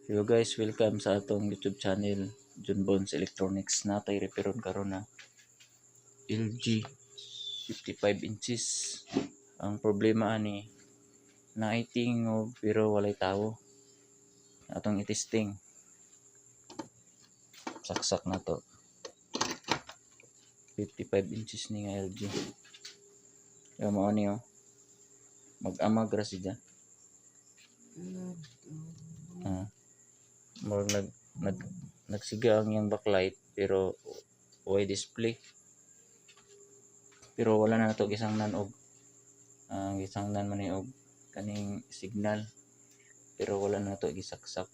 Hello guys, welcome sa atong YouTube channel, John Bones Electronics. Natay reparon karon na LG 55 inches. Ang problema ani naiting pero walay tawo. Atong itesting. Saksak na to. 55 inches ni nga LG. Kaya mo ani mag-amag ra siya. Nagsiga ang yang backlight pero way display. Pero wala na nato gisangnan og gisangnan man ni og kaning signal. Pero wala na to gisaksak.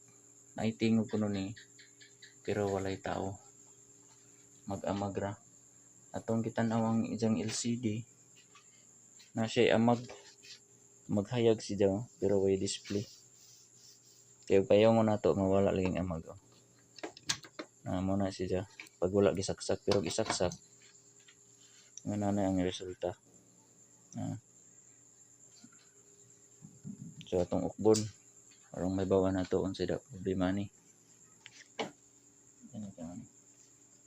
Naitingog kuno ni pero walay tao. Mag-amag ra. Atong kitan-aw ang ijang LCD na siya maghayag siya pero way display. Kaya payaw mo na to mawala laging amag. Mo na siya pag wala gisaksak pero gisaksak nga na ang resulta. So atong ukbon arong may bawa na to unsa da problema ni.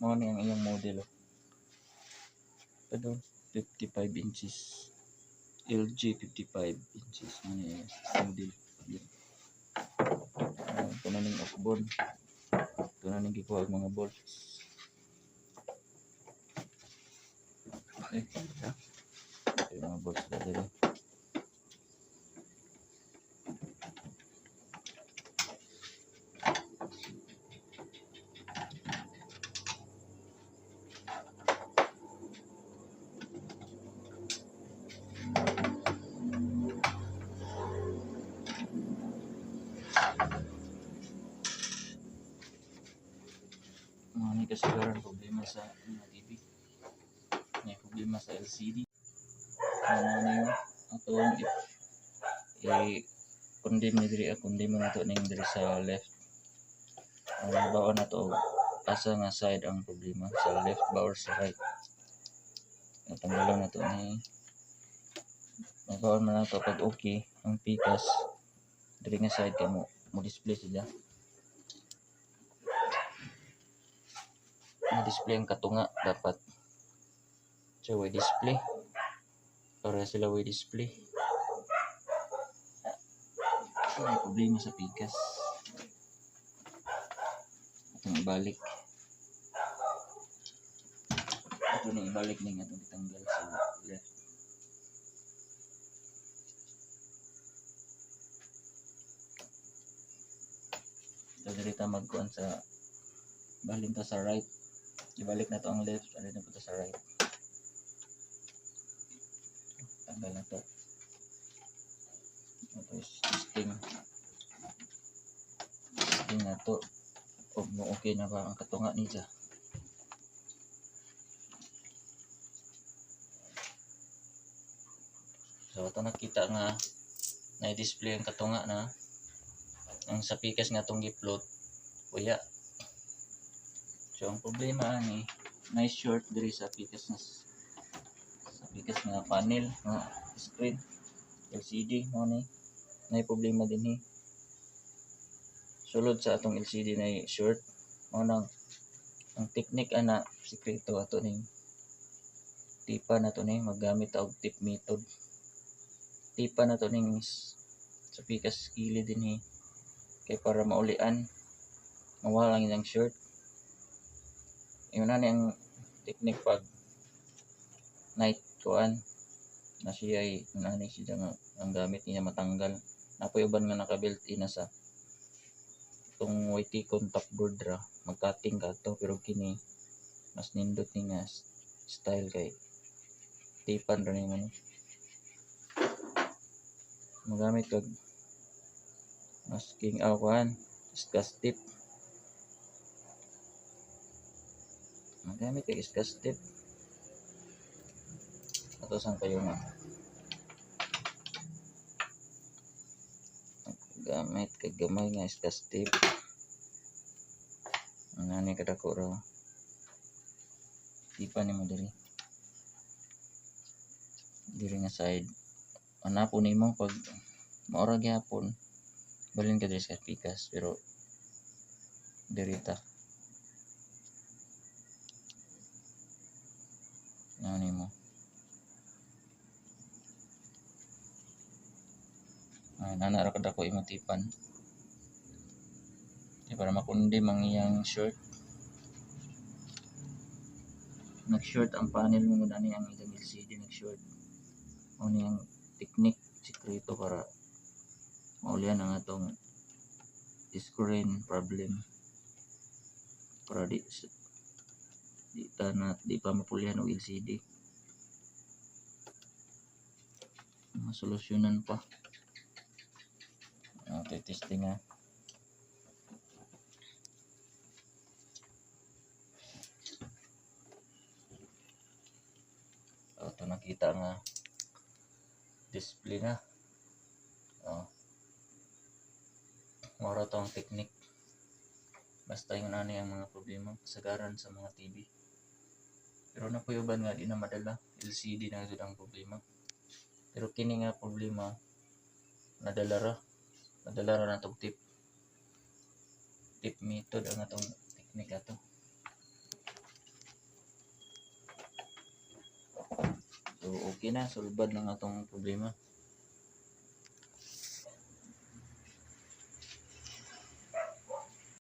Mo ni ang iyang model. Ito 55 inches. LG 55 inches ni model. Ito na ning ukbon. Ito na ning gikuha mga bolts. Okay. Ito mga bolts na dito. May kasagaran problema sa TV. May problema sa LCD. Ano yun? Atong i-condemn ni diri, condemn na to ning diri sa left. Bawa na to asa nga side ang problema, sa left ba or sa right. Tanggalan na to ni magawan man na to pag okay ang pikas diri nga side kamo mo display sila. Display ang katunga dapat so way display para sila way display. May problema sa pikas atong ibalik ito na ibalik ning atong itanggal sa left. So diri ta magkuan sa balhin ta sa right, ibalik na to ang left, alin na po to sa right. Tanggal na to. Ito is testing na to kung okay na ba ang katunga niya. So ito nakita nga na-display ang katunga na ang sa pikas nga itong giplot kuya. So ang problema ni may short diri sa pikas nga panel nga screen LCD mo ni may problema din sulod sa atong LCD na short mo nang ang technique ana sikreto ato ning tipa na to ni maggamit og tip method. Tipa na to ning sa pikas kilid din kay para maulian mawala lang yung short. Yun na ang technique pag night kuan na siya ay nani siya nga ang gamit niya matanggal. Napoy uban nga naka-built-in na sa itong YT contact board ra magcutting ka to pero kini mas nindot ni nga style kay tipan ra ni mo magamit og masking kuan iskas tip. Magamit kay iskas tip ato sang kayo nga gamit kay gamay nga iskas tip ani kadako raw tipan ni mo diri nga side ana po nimo pag maura gyapon balhin ka diri sa pikas pero dirita. Ano mo? Nana ra kad ako imong tipan. Para makundi ang iyang short. Nag-short ang panel mo gani ang ilang LCD nag-short. Ano yung technique sikreto para maulian ang atong screen problem. Para di pa mapulian og LCD. Masolusyonan pa. Okay, testing ha. Ito nakita nga display na. Mara to ang technique. Basta yung ano yung mga problema kasagaran sa mga TV. Pero napuyuban nga di na madala. LCD na ito ang problema. Pero kini nga problema nadala ra na itong tip method ang atong technique ato. So okay na, solved na ang atong problema.